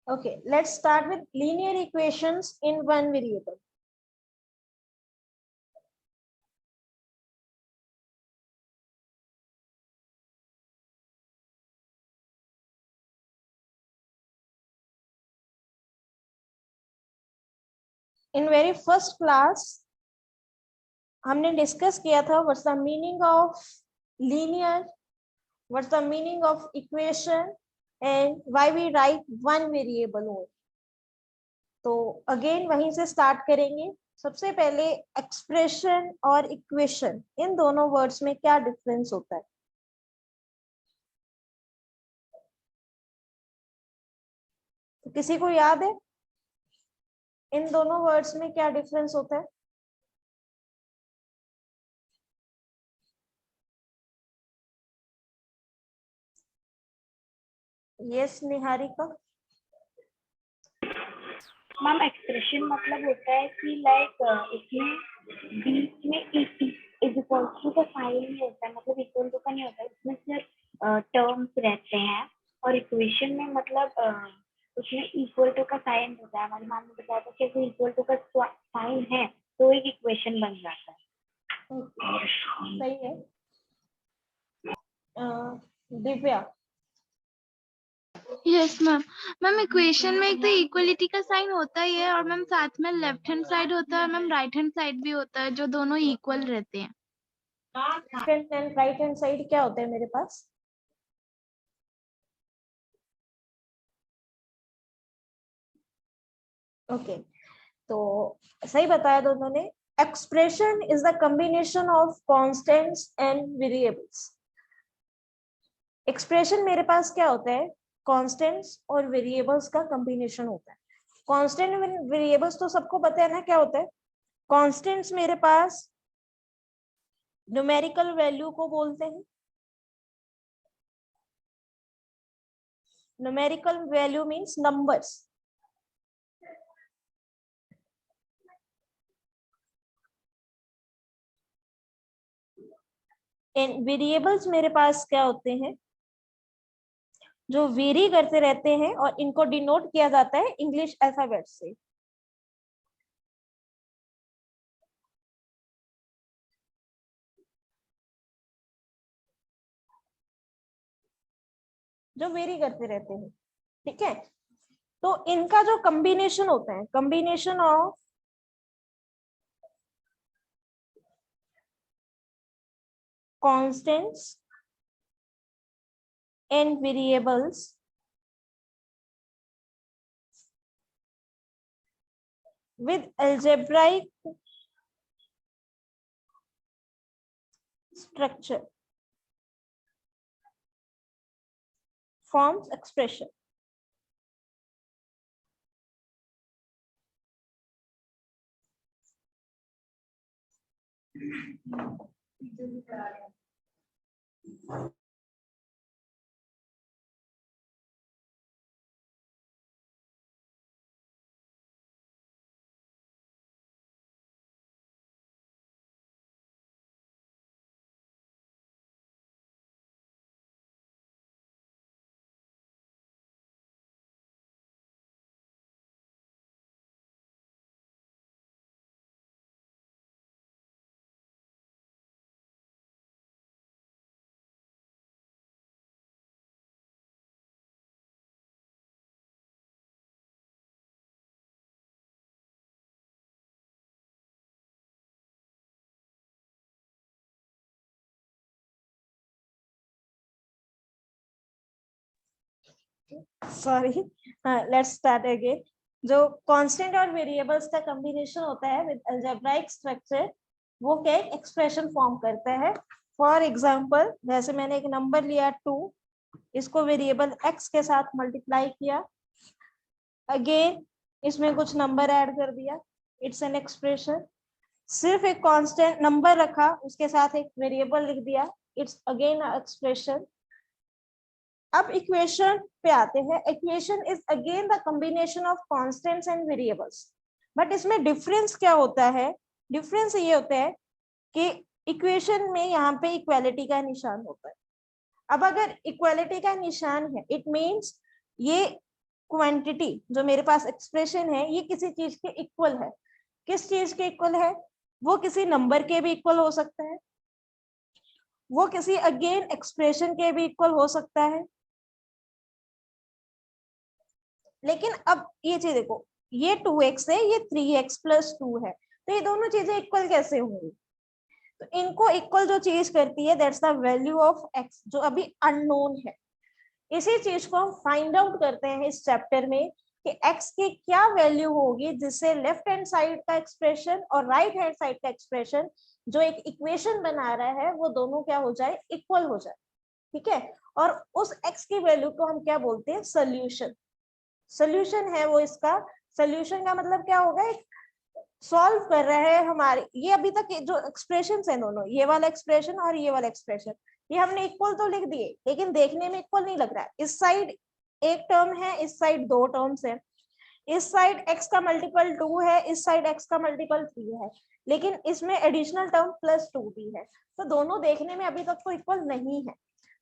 Okay, let's start with linear equations in one variable. In very first class हमने discuss किया था what's the meaning of linear, what's the meaning of equation and why we write one variable only. तो again वहीं से start करेंगे. सबसे पहले expression और इक्वेशन, इन दोनों वर्ड्स में क्या डिफरेंस होता है? तो किसी को याद है इन दोनों वर्ड्स में क्या डिफरेंस होता है? यस निहारिका. मैम एक्सप्रेशन मतलब होता है कि लाइक इसमें बीच में इज इक्वल टू का साइन नहीं होता है, मतलब इक्वल टू का नहीं होता है, इसमें सिर्फ टर्म्स रहते हैं. और इक्वेशन में मतलब उसमें इक्वल टू का साइन होता है. हमारी मैम ने बताया था कि इक्वल टू का साइन है तो एक इक्वेशन बन जाता है. सही है. Divya. Yes ma'am. Ma'am equation में एक तो इक्वलिटी का साइन होता ही है और मैम साथ में लेफ्ट हैंड साइड होता है, मैम राइट हैंड साइड भी होता है, जो दोनों इक्वल रहते हैं. Left hand and right hand side क्या होता है मेरे पास? ओके, तो सही बताया दोनों ने. Expression is the combination of constants and variables. Expression मेरे पास क्या होता है? कांस्टेंट्स और वेरिएबल्स का कॉम्बिनेशन होता है. कांस्टेंट वेरिएबल्स तो सबको पता है ना क्या होता है. कांस्टेंट्स मेरे पास न्यूमेरिकल वैल्यू को बोलते हैं. Numerical value means numbers. And variables मेरे पास क्या होते हैं? जो वेरी करते रहते हैं और इनको डिनोट किया जाता है इंग्लिश अल्फाबेट से. जो वेरी करते रहते हैं, ठीक है. तो इनका जो कॉम्बिनेशन होता है, combination of constants and variables with algebraic structure forms expression. Sorry, let's start again. जो कांस्टेंट और वेरिएबल्स का कॉम्बिनेशन होता है विद अलजेब्राइक स्ट्रक्चर, वो क्या एक्सप्रेशन फॉर्म करता है. फॉर एग्जांपल, जैसे मैंने एक नंबर लिया 2, इसको वेरिएबल x के साथ मल्टीप्लाई किया, अगेन इसमें कुछ नंबर ऐड कर दिया, इट्स एन एक्सप्रेशन. सिर्फ एक कांस्टेंट नंबर रखा, उसके साथ एक वेरिएबल लिख दिया, इट्स अगेन एक्सप्रेशन. अब इक्वेशन पे आते हैं. Equation is again the combination of constants and variables. But इसमें डिफरेंस क्या होता है? डिफरेंस ये होता है कि इक्वेशन में यहाँ पे इक्वालिटी का निशान होता है. अब अगर इक्वालिटी का निशान है, इट मींस ये क्वांटिटी जो मेरे पास एक्सप्रेशन है ये किसी चीज के इक्वल है, किस चीज के इक्वल है, वो किसी नंबर के भी इक्वल हो सकता है, वो किसी अगेन एक्सप्रेशन के भी इक्वल हो सकता है। लेकिन अब ये चीज देखो, ये 2x है, ये 3x प्लस 2 है, तो ये दोनों चीजें इक्वल कैसे होंगी? तो इनको इक्वल जो चीज करती है that's the value of x, जो अभी अननोन है। इसी चीज को हम फाइंड आउट करते हैं इस चैप्टर में कि x की क्या वैल्यू होगी जिससे लेफ्ट हैंड साइड का एक्सप्रेशन और राइट हैंड साइड का एक्सप्रेशन जो एक इक्वेशन बना रहा है वो दोनों क्या हो जाए, इक्वल हो जाए। ठीक है, और उस x की वैल्यू को हम क्या बोलते हैं, सोल्यूशन। सोल्यूशन है वो इसका, सोल्यूशन का मतलब क्या होगा, एक सॉल्व कर रहा है हमारे, ये अभी तक जो एक्सप्रेशन है दोनों, ये वाला एक्सप्रेशन और ये वाला एक्सप्रेशन, ये हमने इक्वल तो लिख दिए लेकिन देखने में इक्वल नहीं लग रहा है। इस साइड एक टर्म है, इस साइड दो टर्म्स है, इस साइड x का मल्टीपल 2 है, इस साइड x का मल्टीपल 3 है, लेकिन इसमें एडिशनल टर्म प्लस 2 भी है, तो दोनों देखने में अभी तक तो इक्वल नहीं है।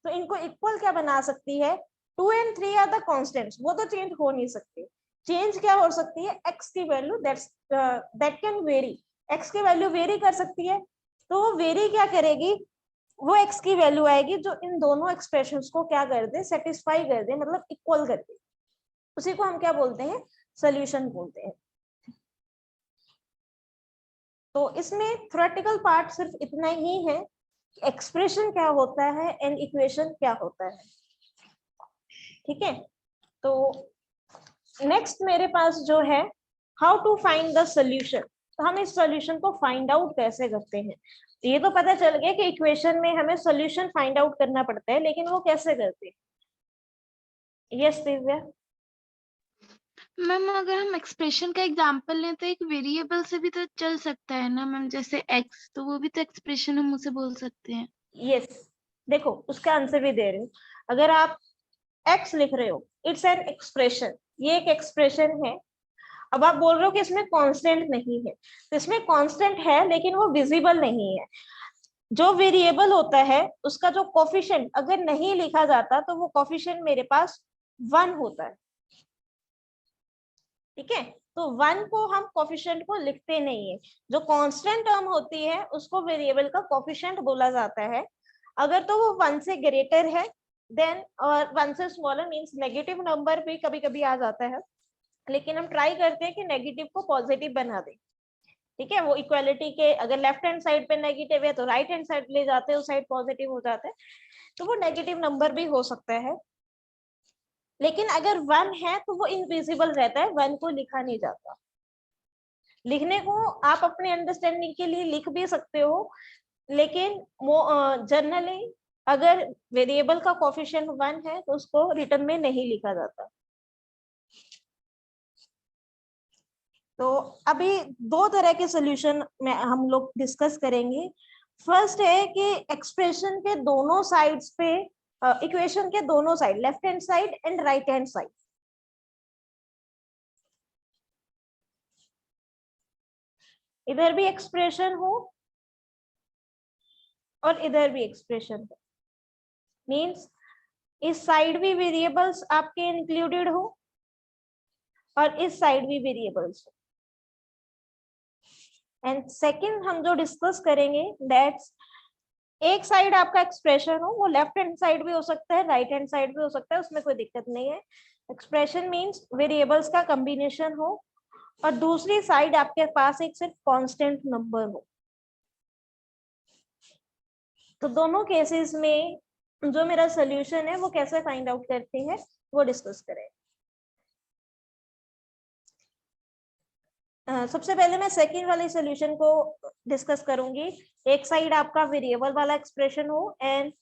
तो इनको इक्वल क्या बना सकती है, 2 and 3 आर द कांस्टेंट्स, वो तो चेंज हो नहीं सकते। चेंज क्या हो सकती है, x की value, that can very, x की वैल्यू वेरी कर सकती है, तो वो वेरी क्या करेगी, वो x की वैल्यू आएगी जो इन दोनों एक्सप्रेशंस को क्या कर दे, सेटिस्फाई कर दे, मतलब इक्वल कर दे, उसी को हम क्या बोलते हैं, सॉल्यूशन बोलते हैं। तो इसमें थ्योरेटिकल पार्ट सिर्फ इतना ही है, एक्सप्रेशन क्या होता है एंड इक्वेशन क्या होता है। ठीक है, तो नेक्स्ट मेरे पास जो है how to find the solution, तो हम इस सॉल्यूशन को फाइंड आउट कैसे करते हैं। ये तो पता चल गया कि इक्वेशन में हमें सॉल्यूशन फाइंड आउट करना पड़ता है, लेकिन वो कैसे करते हैं? यस दिव्या। मैम अगर हम एक्सप्रेशन का एग्जांपल लें तो एक वेरिएबल से भी तो चल सकता है ना मैम, जैसे x, तो वो भी तो एक्सप्रेशन हम उसे बोल सकते हैं। यस, देखो उसका आंसर भी दे रही हूँ। अगर आप x लिख रहे हो, इट्स एन एक्सप्रेशन, ये एक एक्सप्रेशन है। अब आप बोल रहे हो कि इसमें कांस्टेंट नहीं है, तो इसमें कांस्टेंट है लेकिन वो विजिबल नहीं है। जो वेरिएबल होता है उसका जो कोफिशिएंट अगर नहीं लिखा जाता तो वो कोफिशिएंट मेरे पास 1 होता है। ठीक है, तो 1 को हम कोफिशिएंट को लिखते नहीं है। जो कांस्टेंट टर्म होती है उसको वेरिएबल का कोफिशिएंट बोला जाता है। अगर तो वो 1 से ग्रेटर है देन, और 1 से स्मॉलर मींस नेगेटिव नंबर भी कभी कभी आ जाता है, लेकिन हम ट्राई करते हैं कि नेगेटिव को पॉजिटिव बना दें। ठीक है, वो इक्वालिटी के अगर लेफ्ट हैंड साइड पे नेगेटिव है तो राइट हैंड साइड ले जाते हैं, उस साइड पॉजिटिव हो जाता है, तो वो नेगेटिव नंबर भी हो सकता है। लेकिन अगर 1 है तो वो इनविजिबल रहता है, 1 को लिखा नहीं जाता। लिखने को आप अपने अंडरस्टैंडिंग के लिए लिख भी सकते हो, लेकिन जनरली अगर वेरिएबल का कोफिशिएंट 1 है तो उसको रिटर्न में नहीं लिखा जाता। तो अभी दो तरह के सॉल्यूशन में हम लोग डिस्कस करेंगे। फर्स्ट है कि एक्सप्रेशन के दोनों साइड्स पे, इक्वेशन के दोनों side, left hand side and right hand side, इधर भी एक्सप्रेशन हो और इधर भी एक्सप्रेशन हो, मींस इस साइड भी वेरिएबल्स आपके इंक्लूडेड हो और इस साइड भी वेरिएबल्स हो। एंड सेकंड हम जो डिस्कस करेंगे दैट्स, एक साइड आपका एक्सप्रेशन हो, वो लेफ्ट हैंड साइड भी हो सकता है, राइट हैंड साइड भी हो सकता है, उसमें कोई दिक्कत नहीं है। एक्सप्रेशन मींस वेरिएबल्स का कॉम्बिनेशन हो और दूसरी साइड आपके पास एक सिर्फ कांस्टेंट नंबर हो। तो दोनों केसेस में जो मेरा सोल्यूशन है वो कैसे फाइंड आउट करते हैं वो डिस्कस करें। सबसे पहले मैं सेकंड वाले सॉल्यूशन को डिस्कस करूंगी। एक साइड आपका वेरिएबल वाला एक्सप्रेशन हो एंड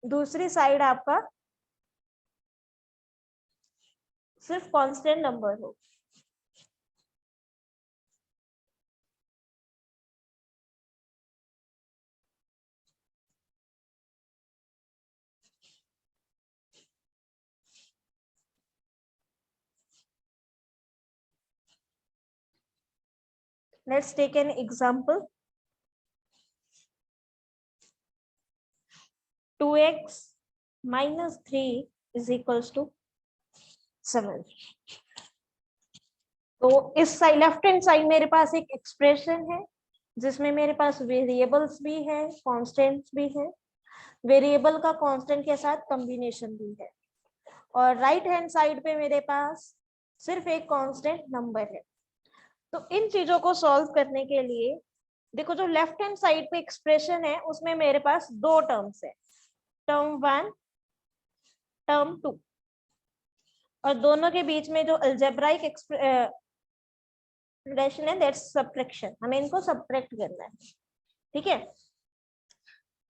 दूसरी साइड आपका सिर्फ कांस्टेंट नंबर हो। Let's take an example. 2x minus 3 is equals to 7। तो इस साइड लेफ्ट हैंड साइड मेरे पास एक एक्सप्रेशन है जिसमें मेरे पास वेरिएबल्स भी है, कांस्टेंट्स भी है, वेरिएबल का कांस्टेंट के साथ कॉम्बिनेशन भी है, और राइट हैंड साइड पे मेरे पास सिर्फ एक कांस्टेंट नंबर है। तो इन चीजों को सॉल्व करने के लिए देखो, जो लेफ्ट हैंड साइड पे एक्सप्रेशन है उसमें मेरे पास दो टर्म्स है, टर्म 1, टर्म 2, और दोनों के बीच में जो अलजेब्राइक एक्सप्रेशन है दैट्स सब्ट्रैक्शन, हमें इनको सब्ट्रैक्ट करना है। ठीक है,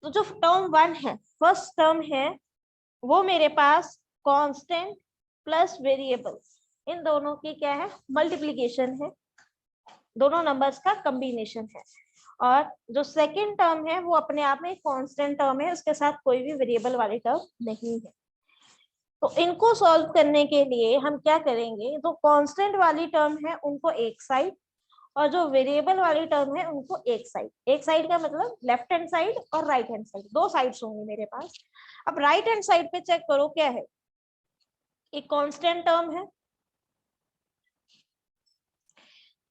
तो जो टर्म 1 है, फर्स्ट टर्म है, वो मेरे पास कांस्टेंट प्लस वेरिएबल, इन दोनों की क्या है, मल्टीप्लिकेशन है, दोनों नंबर्स का कॉम्बिनेशन है। और जो सेकंड टर्म है वो अपने आप में कांस्टेंट टर्म है, उसके साथ कोई भी वेरिएबल वाली टर्म नहीं है। तो इनको सॉल्व करने के लिए हम क्या करेंगे, जो कांस्टेंट वाली टर्म है उनको एक साइड, और जो वेरिएबल वाली टर्म है उनको एक साइड। एक साइड का मतलब लेफ्ट हैंड साइड और राइट हैंड साइड, दो साइड्स होंगे मेरे पास। अब राइट हैंड साइड पे चेक करो क्या है, एक कांस्टेंट टर्म है,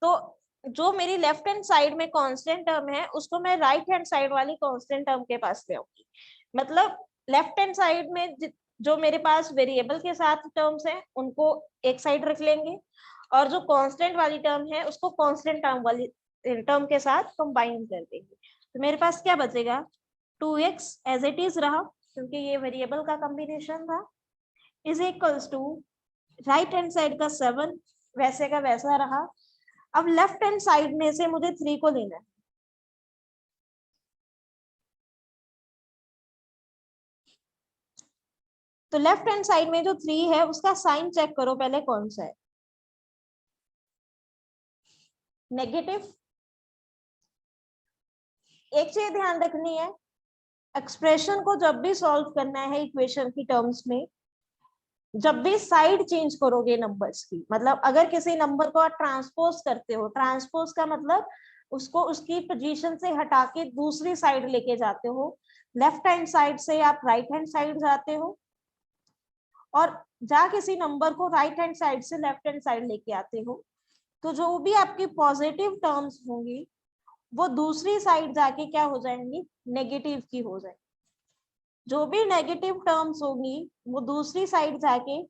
तो जो मेरी लेफ्ट हैंड साइड में कांस्टेंट टर्म है उसको मैं राइट हैंड साइड वाली कांस्टेंट टर्म के पास ले आऊंगी। मतलब लेफ्ट हैंड साइड में जो मेरे पास वेरिएबल के साथ टर्म्स हैं उनको एक साइड रख लेंगे, और जो कांस्टेंट वाली टर्म है उसको कांस्टेंट टर्म वाली टर्म के साथ कंबाइन कर देंगे। तो मेरे पास क्या बचेगा, 2x एज इट इज रहा क्योंकि ये वेरिएबल का कॉम्बिनेशन था, is equals to right hand side का 7 वैसे का वैसा रहा। अब लेफ्ट हैंड साइड में से मुझे 3 को लेना है, तो लेफ्ट हैंड साइड में जो 3 है उसका साइन चेक करो पहले कौन सा है, नेगेटिव। एक चीज ध्यान रखनी है, एक्सप्रेशन को जब भी सॉल्व करना है इक्वेशन की टर्म्स में, जब भी साइड चेंज करोगे नंबर्स की, मतलब अगर किसी नंबर को आप ट्रांसपोज करते हो, ट्रांसपोज का मतलब उसको उसकी पोजीशन से हटा के दूसरी साइड लेके जाते हो, लेफ्ट हैंड साइड से आप राइट हैंड साइड जाते हो, और जा किसी नंबर को राइट हैंड साइड से लेफ्ट हैंड साइड लेके आते हो, तो जो भी आपकी पॉजिटिव टर्म्स होंगी वो दूसरी साइड जाके क्या हो जाएंगी, नेगेटिव की हो जाएंगी। जो भी नेगेटिव टर्म्स होंगी वो दूसरी साइड जाके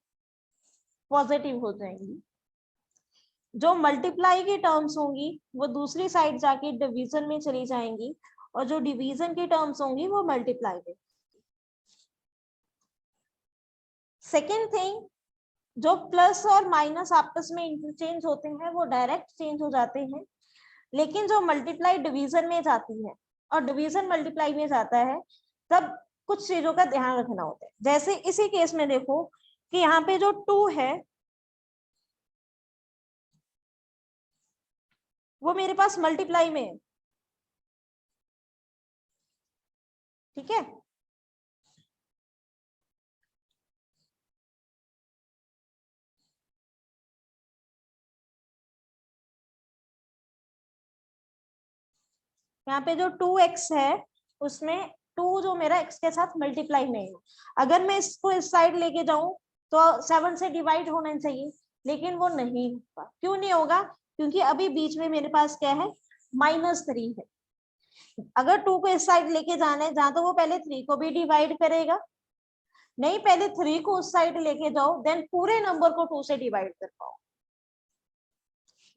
पॉजिटिव हो जाएंगी। जो मल्टीप्लाई की टर्म्स होंगी वो दूसरी साइड जाके डिवीजन में चली जाएंगी, और जो डिवीजन की टर्म्स होंगी वो मल्टीप्लाई में। सेकेंड थिंग, जो प्लस और माइनस आपस में इंटरचेंज होते हैं वो डायरेक्ट चेंज हो जाते हैं, लेकिन जो मल्टीप्लाई डिवीजन में जाती है और डिवीजन मल्टीप्लाई में जाता है तब कुछ चीजों का ध्यान रखना होता है। जैसे इसी केस में देखो कि यहाँ पे जो 2 है वो मेरे पास मल्टीप्लाई में है, ठीक है, यहाँ पे जो 2x है उसमें 2 जो मेरा x के साथ मल्टीप्लाई में है, अगर मैं इसको इस साइड लेके जाऊं तो 7 से डिवाइड होना चाहिए, लेकिन वो नहीं होगा। क्यों नहीं होगा, क्योंकि अभी बीच में मेरे पास क्या है, -3 है। अगर 2 को इस साइड लेके जाना है जहां तो वो पहले 3 को भी डिवाइड करेगा, नहीं पहले 3 को उस साइड लेके जाओ देन पूरे नंबर को 2 से डिवाइड कर पाओ।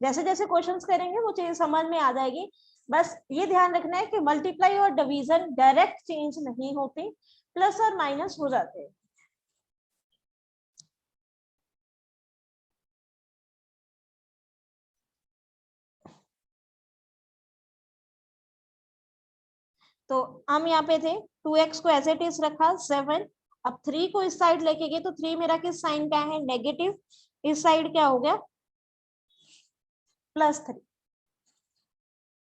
जैसे जैसे क्वेश्चंस करेंगे वो चीज समझ में आ जाएगी। बस ये ध्यान रखना है कि मल्टीप्लाई और डिवीजन डायरेक्ट चेंज नहीं होते, प्लस और माइनस हो जाते हैं। तो हम यहाँ पे थे, 2x को एज इट इज रखा 7, अब 3 को इस साइड लेके गए तो 3 मेरा किस साइन का है, नेगेटिव, इस साइड क्या हो गया, +3।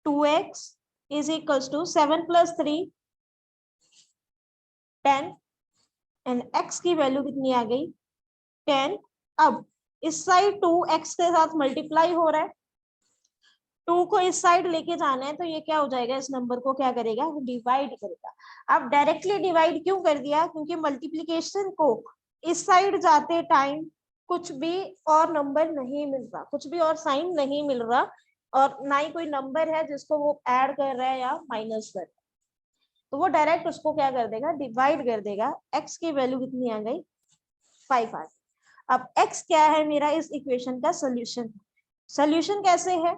2x is equals to 7 + 3 10, and x की वैल्यू कितनी आ गई, 10। अब इस साइड 2x के साथ मल्टीप्लाई हो रहा है, 2 को इस साइड लेके जाना है तो ये क्या हो जाएगा, इस नंबर को क्या करेगा, डिवाइड करेगा। अब डायरेक्टली डिवाइड क्यों कर दिया, क्योंकि मल्टीप्लिकेशन को इस साइड जाते टाइम कुछ भी और नंबर नहीं मिल रहा, कुछ भी और साइन नहीं मिल रहा, और ना ही कोई नंबर है जिसको वो ऐड कर रहा है या माइनस कर रहा है, तो वो डायरेक्ट उसको क्या कर देगा, डिवाइड कर देगा। x की वैल्यू कितनी आ गई, 5 आ गई। अब x क्या है मेरा इस इक्वेशन का सोल्यूशन। सोल्यूशन कैसे है,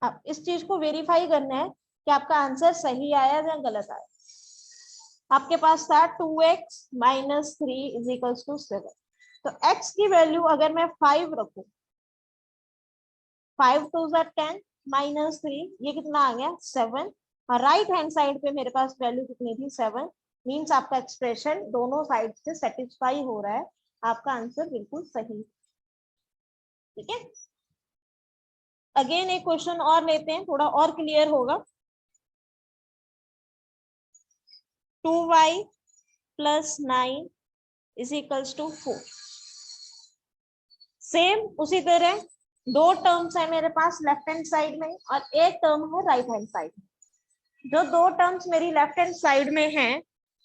अब इस चीज को वेरीफाई करना है कि आपका आंसर सही आया या गलत आया। आपके पास था 2x minus 3 is equals to 7, तो x की वैल्यू अगर मैं 5 रखूं, 5 2 10 माइनस 3, ये कितना आ गया 7, और राइट हैंड साइड पे मेरे पास वैल्यू कितनी थी 7, मींस आपका एक्सप्रेशन दोनों साइड से सेटिस्फाई हो रहा है, आपका आंसर बिल्कुल सही। ठीक है, अगेन एक क्वेश्चन और लेते हैं, थोड़ा और क्लियर होगा। 2y plus 9 is equals to 4। Same उसी तरह दो टर्म्स है मेरे पास लेफ्ट हैंड साइड में और एक टर्म है राइट हैंड साइड में। जो दो टर्म्स मेरी लेफ्ट हैंड साइड में हैं,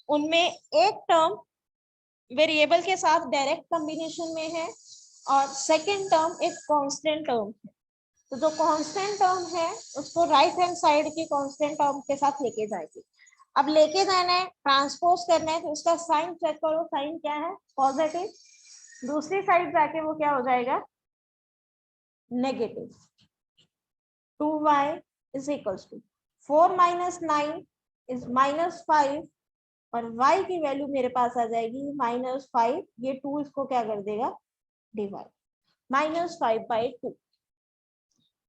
उनमें एक टर्म वेरिएबल के साथ डायरेक्ट कॉम्बिनेशन में है और सेकंड टर्म एक कांस्टेंट टर्म है। तो जो कांस्टेंट टर्म है उसको राइट हैंड साइड की कांस्टेंट टर्म के साथ लेके जाएगी। अब लेके जाना है, ट्रांसपोज करना है, तो उसका साइन चेक करो, साइन क्या है, पॉजिटिव। दूसरी साइड जाके वो क्या हो जाएगा, negative. 2y is equals to 4 minus 9 is minus 5, और y की वैल्यू मेरे पास आ जाएगी माइनस 5, ये 2 इसको क्या कर देगा, डिवाइड, माइनस 5/2।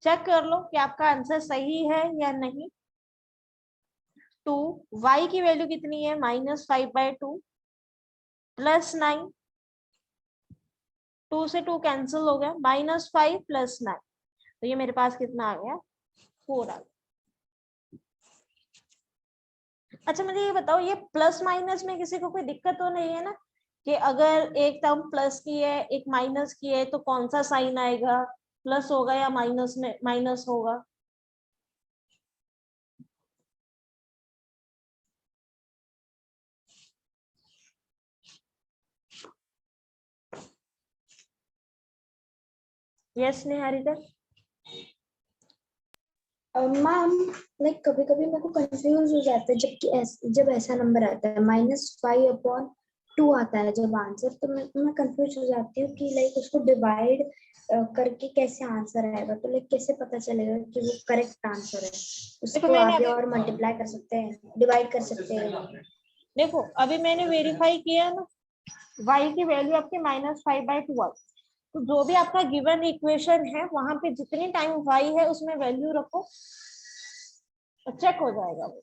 चेक कर लो कि आपका आंसर सही है या नहीं। 2 y की वैल्यू कितनी है, माइनस 5/2 प्लस 9, 2 से 2 कैंसिल हो गया, माइनस 5 प्लस 9, तो ये मेरे पास कितना आ गया, 4 आ गया। अच्छा मुझे ये बताओ, ये प्लस माइनस में किसी को कोई दिक्कत तो नहीं है ना, कि अगर एक टर्म प्लस की है एक माइनस की है तो कौन सा साइन आएगा, प्लस होगा या माइनस में माइनस होगा। यस निहारिका। मैम लाइक कभी कभी मेरे को कंफ्यूज हो जाता है जब ऐसा नंबर आता है -5/2 आता है जब आंसर, तो मैं कंफ्यूज हो जाती हूँ कि लाइक उसको डिवाइड करके कैसे आंसर आएगा, तो लाइक कैसे पता चलेगा कि वो करेक्ट आंसर है। उसको मैंने आगे अभी और मल्टीप्लाई कर सकते हैं, डिवाइड कर सकते हैं। देखो अभी मैंने वेरीफाई किया ना, y की वैल्यू आपकी -5/2 आई। तो जो भी आपका गिवन इक्वेशन है वहां पे जितनी टाइम y है उसमें वैल्यू रखो, चेक हो जाएगा वो।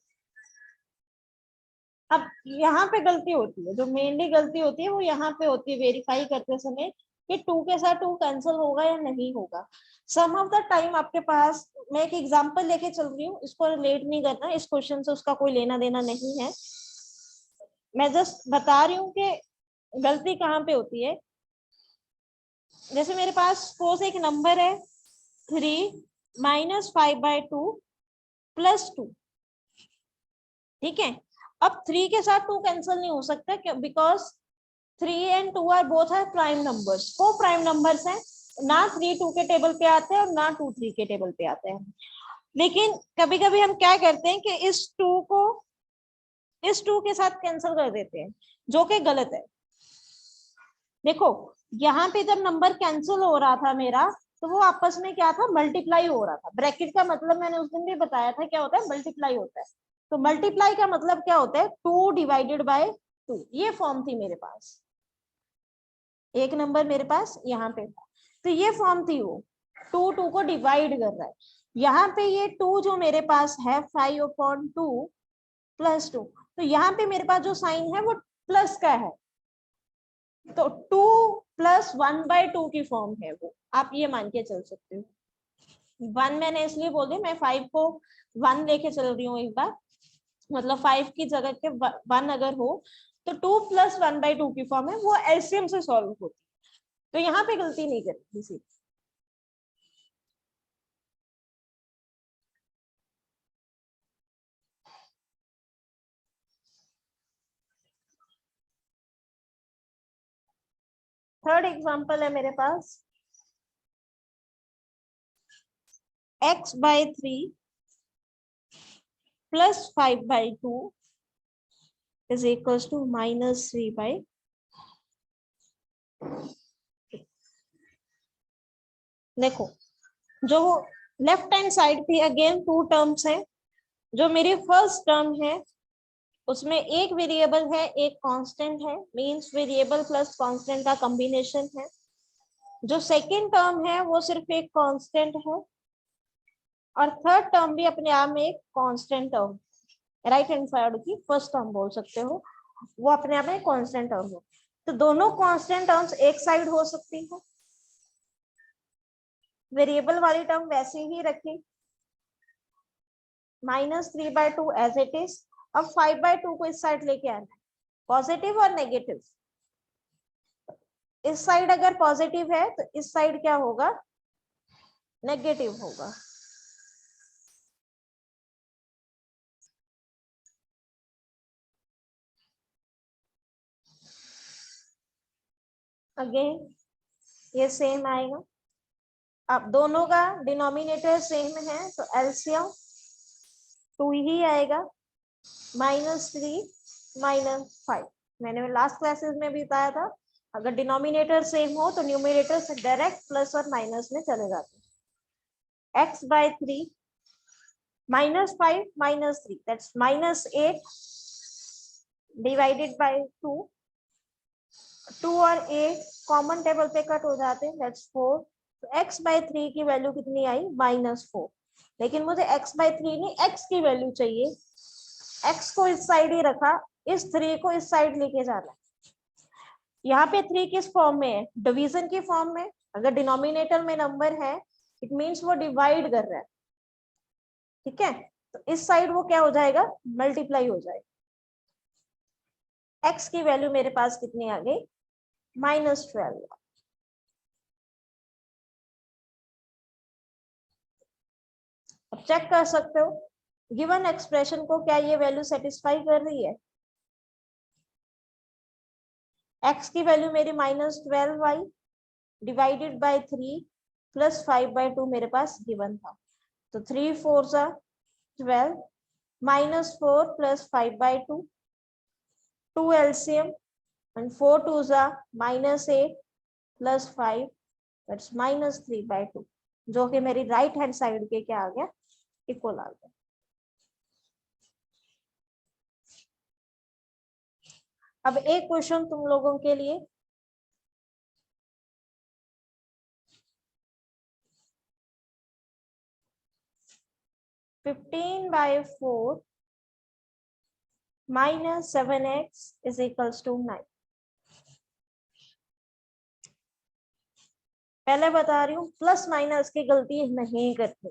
अब यहाँ पे गलती होती है, जो मेनली गलती होती है वो यहाँ पे होती है वेरीफाई करते समय कि 2 के साथ 2 कैंसिल होगा या नहीं होगा। सम ऑफ द टाइम आपके पास, मैं एक एग्जांपल लेके चल रही हूँ, इसको रिलेट नहीं करना, इस क्वेश्चन से उसका कोई लेना देना नहीं है, मैं जस्ट बता रही हूँ कि गलती कहाँ पे होती है। जैसे मेरे पास सपोज एक नंबर है 3 माइनस 5/2 प्लस 2, ठीक है। अब 3 के साथ 2 कैंसिल नहीं हो सकता, because 3 and 2 are both are prime numbers, coprime numbers हैं, ना 3 2 के टेबल पे आते हैं और ना 2 3 के टेबल पे आते हैं। लेकिन कभी कभी हम क्या करते हैं कि इस 2 को इस 2 के साथ कैंसिल कर देते हैं, जो कि गलत है। देखो यहाँ पे जब नंबर कैंसिल हो रहा था मेरा, तो वो आपस में क्या था, मल्टीप्लाई हो रहा था। ब्रैकेट का मतलब मैंने उस दिन भी बताया था क्या होता है, मल्टीप्लाई होता है। तो मल्टीप्लाई का मतलब क्या होता है, 2 डिवाइडेड बाय 2, ये फॉर्म थी मेरे पास। एक नंबर मेरे पास यहाँ पे था, तो ये फॉर्म थी, वो 2 2 को डिवाइड कर रहा है। यहाँ पे ये 2 जो मेरे पास है 5/2 प्लस 2, तो यहाँ पे मेरे पास जो साइन है वो प्लस का है, तो 2 + 1/2 की फॉर्म है वो, आप ये मान के चल सकते हो। 1 मैंने इसलिए बोल दिया, मैं 5 को 1 लेके चल रही हूँ एक बार, मतलब 5 की जगह के 1 अगर हो तो 2 + 1/2 की फॉर्म है, वो एलसीएम से सॉल्व होती है। तो यहाँ पे गलती नहीं करती किसी। थर्ड एग्जांपल है मेरे पास x/3 plus 5/2 is equals to -3/। देखो जो लेफ्ट हैंड साइड पे अगेन टू टर्म्स हैं। जो मेरी फर्स्ट टर्म है उसमें एक वेरिएबल है एक कांस्टेंट है, मींस वेरिएबल प्लस कांस्टेंट का कॉम्बिनेशन है। जो सेकंड टर्म है वो सिर्फ एक कांस्टेंट है और थर्ड टर्म भी अपने आप में एक constant term, right hand side की फर्स्ट टर्म बोल सकते हो, वो अपने आप में कांस्टेंट टर्म है। तो दोनों कांस्टेंट टर्म्स एक साइड हो सकती है। वेरिएबल वाली टर्म वैसे ही रखी, -3/2 एज इट इज। अब 5/2 को इस साइड लेके आना है, पॉजिटिव और नेगेटिव। इस साइड अगर पॉजिटिव है तो इस साइड क्या होगा, नेगेटिव होगा। अगेन ये सेम आएगा। अब दोनों का डिनोमिनेटर सेम है तो एलसीएम 2 ही आएगा, -3 -5। मैंने लास्ट क्लासेस में भी बताया था, अगर डिनोमिनेटर सेम हो तो न्यूमरेटर से डायरेक्ट प्लस और माइनस में चले जाते हैं। x/3 -5 -3 that's -8 divided by 2। 2 और 8 कॉमन टेबल पे कट हो जाते हैं, दैट्स 4। तो x/3 की वैल्यू कितनी आई, -4। लेकिन मुझे x/3 नहीं, x की वैल्यू चाहिए। x को इस साइड ही रखा, इस 3 को इस साइड लेके जाना है। यहाँ पे 3 किस फॉर्म में है, डिवीजन की फॉर्म में। अगर डिनोमिनेटर में नंबर है इट मींस वो डिवाइड कर रहा है, ठीक है। तो इस साइड वो क्या हो जाएगा, मल्टीप्लाई हो जाएगा। x की वैल्यू मेरे पास कितनी आ गई, -12। अब चेक कर सकते हो गिवन एक्सप्रेशन को, क्या ये वैल्यू सेटिस्फाई कर रही है। x की वैल्यू मेरी -12y डिवाइडेड बाय 3 प्लस 5/2 मेरे पास गिवन था। तो 3 4 12 -4 plus 5/2, 2 LCM and 4 2 -8 plus 5 that's -3/2, जो कि मेरी राइट हैंड साइड के क्या आ गया, इक्वल आ गया। अब एक क्वेश्चन तुम लोगों के लिए, (15/4 - 7x इज इक्वल्स टू 9। पहले बता रही हूँ प्लस माइनस की गलती नहीं करते।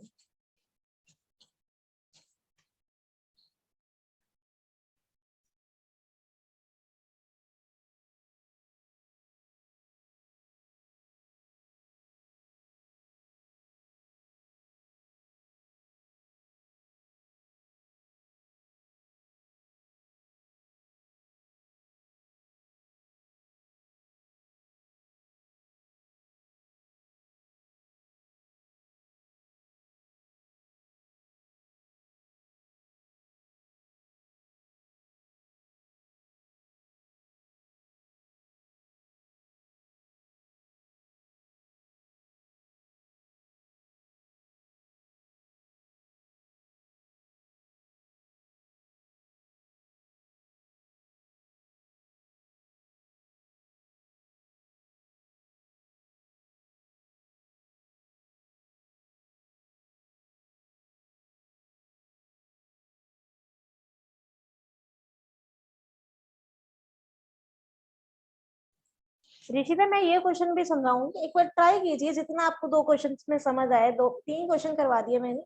ऋषिता मैं ये क्वेश्चन भी समझाऊंगी, एक बार ट्राई कीजिए जितना आपको 2 क्वेश्चन में समझ आए। 3 क्वेश्चन करवा दिए मैंने,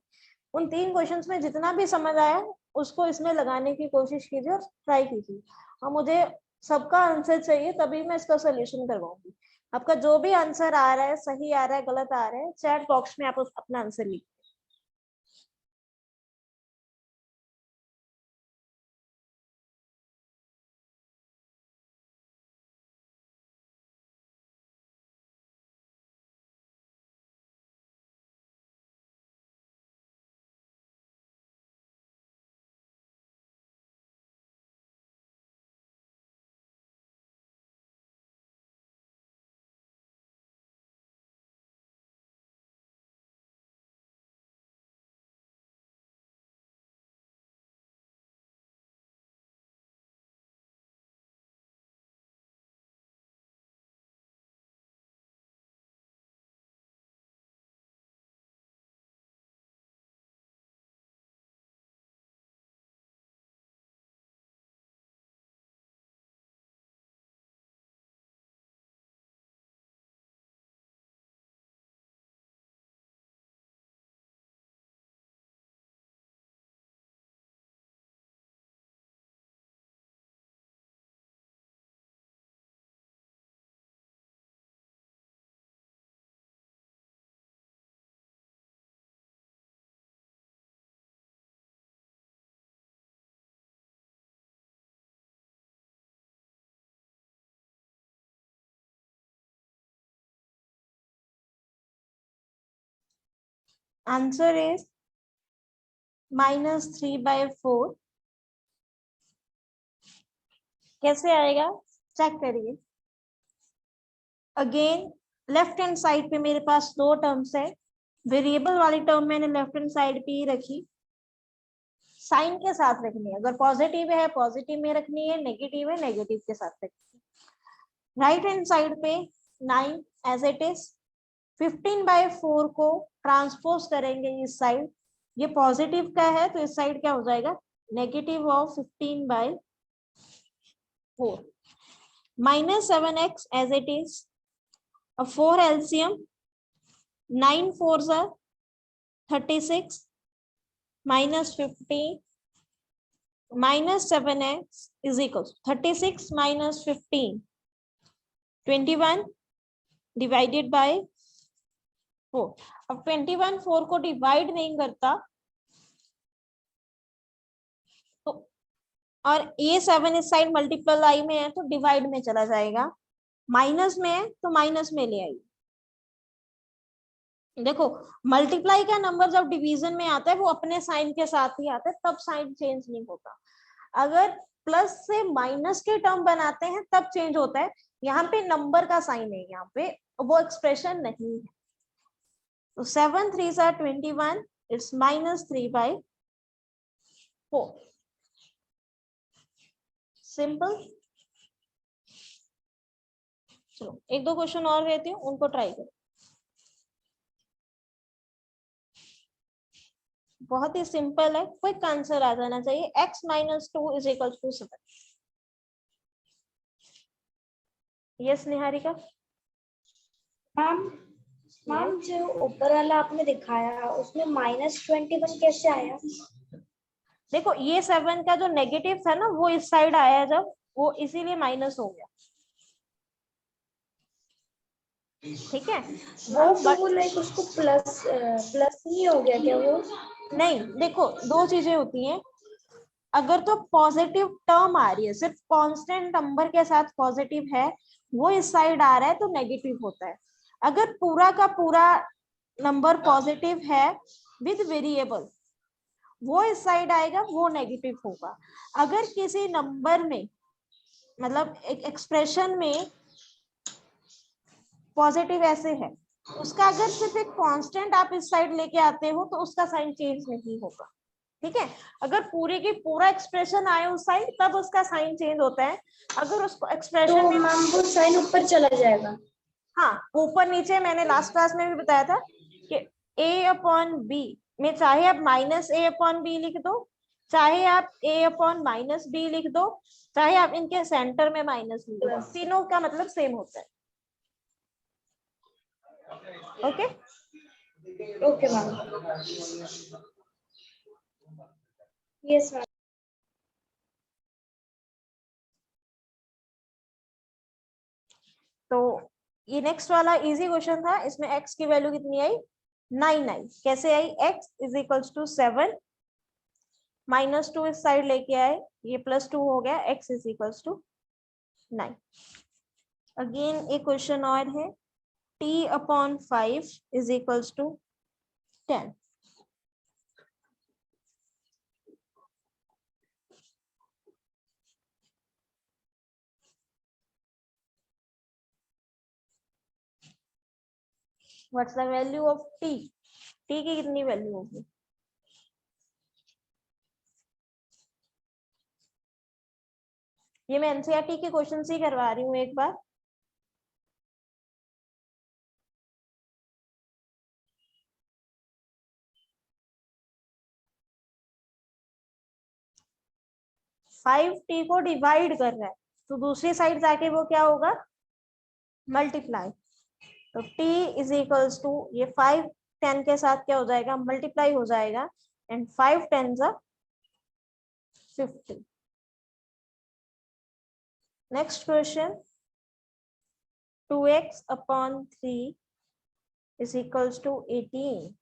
उन 3 क्वेश्चन में जितना भी समझ आया उसको इसमें लगाने की कोशिश कीजिए और ट्राई कीजिए। और मुझे सबका आंसर चाहिए तभी मैं इसका सोल्यूशन करवाऊंगी। आपका जो भी आंसर आ रहा है, सही आ रहा है गलत आ रहा है, चैट बॉक्स में आप अपना आंसर लिखिए। Answer is -3/4। कैसे आएगा चेक करिए। अगेन लेफ्ट हैंड साइड पे मेरे पास दो टर्म्स है, वेरिएबल वाली टर्म मैंने लेफ्ट हैंड साइड पे ही रखी, साइन के साथ रखनी है। अगर पॉजिटिव है पॉजिटिव में रखनी है, नेगेटिव है नेगेटिव के साथ रखनी है। राइट हैंड साइड पे 9 एज इट इज, 15/4 को ट्रांसपोज करेंगे इस साइड, ये पॉजिटिव का है तो इस साइड क्या हो जाएगा, negative of 15/4। -7x as it is, 4 LCM, 9 4s are 36, -15 -7x is equal to 36 - 15, 21 divided by 4। अब 21 4 को डिवाइड नहीं करता तो, और ये 7 इस साइड मल्टीप्लाई में है तो डिवाइड में चला जाएगा, माइनस में है तो माइनस में ले आइए। देखो मल्टीप्लाई का नंबर जब डिवीजन में आता है वो अपने साइन के साथ ही आता है, तब साइन चेंज नहीं होता। अगर प्लस से माइनस के टर्म बनाते हैं तब चेंज होता है। यहाँ पे नंबर का साइन है, यहाँ पे वो एक्सप्रेशन नहीं है। तो 7 3s are 21, इट्स -3/4। सिंपल। चलो एक दो क्वेश्चन और रहते हैं, उनको ट्राई करो। बहुत ही सिंपल है, क्विक आंसर आ जाना चाहिए। x - 2 is equal to 7। Yes Niharika. Ma'am ma'am जो ऊपर वाला आपने दिखाया उसमें -21 कैसे आया? देखो ये 7 का जो नेगेटिव था ना वो इस साइड आया, जब वो इसीलिए माइनस हो गया। ठीक है वो लाइक उसको प्लस प्लस नहीं हो गया क्या वो? नहीं, देखो दो चीजें होती हैं। अगर तो पॉजिटिव टर्म आ रही है, सिर्फ कांस्टेंट नंबर के साथ पॉजिटिव है, वो इस साइड आ रहा है तो नेगेटिव होता है। अगर पूरा का पूरा नंबर पॉजिटिव है विद वेरिएबल, वो इस साइड आएगा, वो नेगेटिव होगा। अगर किसी नंबर में मतलब एक एक्सप्रेशन में पॉजिटिव ऐसे है, उसका अगर सिर्फ एक कांस्टेंट आप इस साइड लेके आते हो तो उसका साइन चेंज नहीं होगा। ठीक है, अगर पूरे की पूरा एक्सप्रेशन आए उस साइड तब उसका साइन चेंज होता है। अगर उसको एक्सप्रेशन तो में मैम वो साइन ऊपर चला जाएगा? हाँ ऊपर नीचे, मैंने लास्ट क्लास में भी बताया था कि a/b में चाहे आप -a/b लिख दो, चाहे आप a/-b लिख दो, चाहे आप इनके सेंटर में माइनस लिख दो, तीनों का मतलब सेम होता है। Okay okay ma'am. Yes ma'am. तो ये नेक्स्ट वाला इजी क्वेश्चन था, इसमें x की वैल्यू कितनी आई, 9 आई। कैसे आई, x इज इक्वल्स टू 7, -2 इस साइड लेके आए, ये +2 हो गया, x is equals to 9। Again एक क्वेश्चन और है, t/5 is equals to 10। What's the value of t? t की कितनी वैल्यू होगी? ये मैं एनसीईआरटी के क्वेश्चन ही करवा रही हूँ एक बार। फाइव टी को डिवाइड कर रहा है तो दूसरी साइड जाके वो क्या होगा, मल्टीप्लाई। तो t इज इक्वल्स टू, ये 5 10 के साथ क्या हो जाएगा, मल्टीप्लाई हो जाएगा, and 5 10s are 50। Next question, 2x/3 is equals to 18।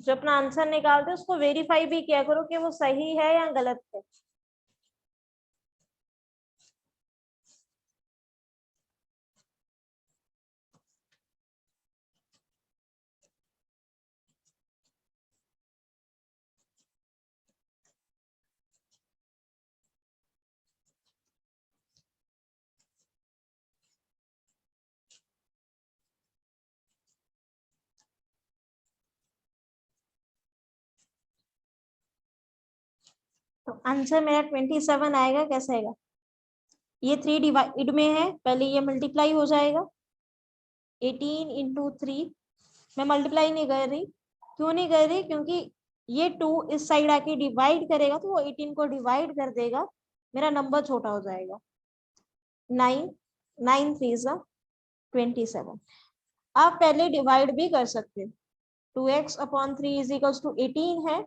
जो अपना आंसर निकालते हैं उसको वेरीफाई भी किया करो कि वो सही है या गलत है। तो आंसर मेरा 27 आएगा। कैसे आएगा? ये 3 डिवाइड में है, पहले ये मल्टीप्लाई हो जाएगा 18 इंटू 3। मैं मल्टीप्लाई नहीं कर रही, क्यों नहीं कर रही? क्योंकि ये 2 इस साइड आके डिवाइड करेगा तो वो 18 को डिवाइड कर देगा, मेरा नंबर छोटा हो जाएगा। 9 9 3 ज़ा 27। आप पहले डिवाइड भी कर सकते हो। 2x upon 3 is equals to 18 है,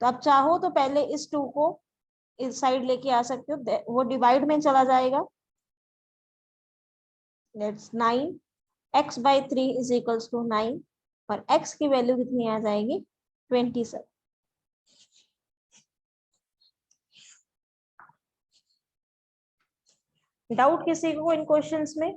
तो आप चाहो तो पहले इस 2 को इस साइड लेके आ सकते हो, वो डिवाइड में चला जाएगा। Let's 9 x by 3 is equals to 9 और x की वैल्यू कितनी आ जाएगी? 27। डाउट किसी को इन क्वेश्चंस में?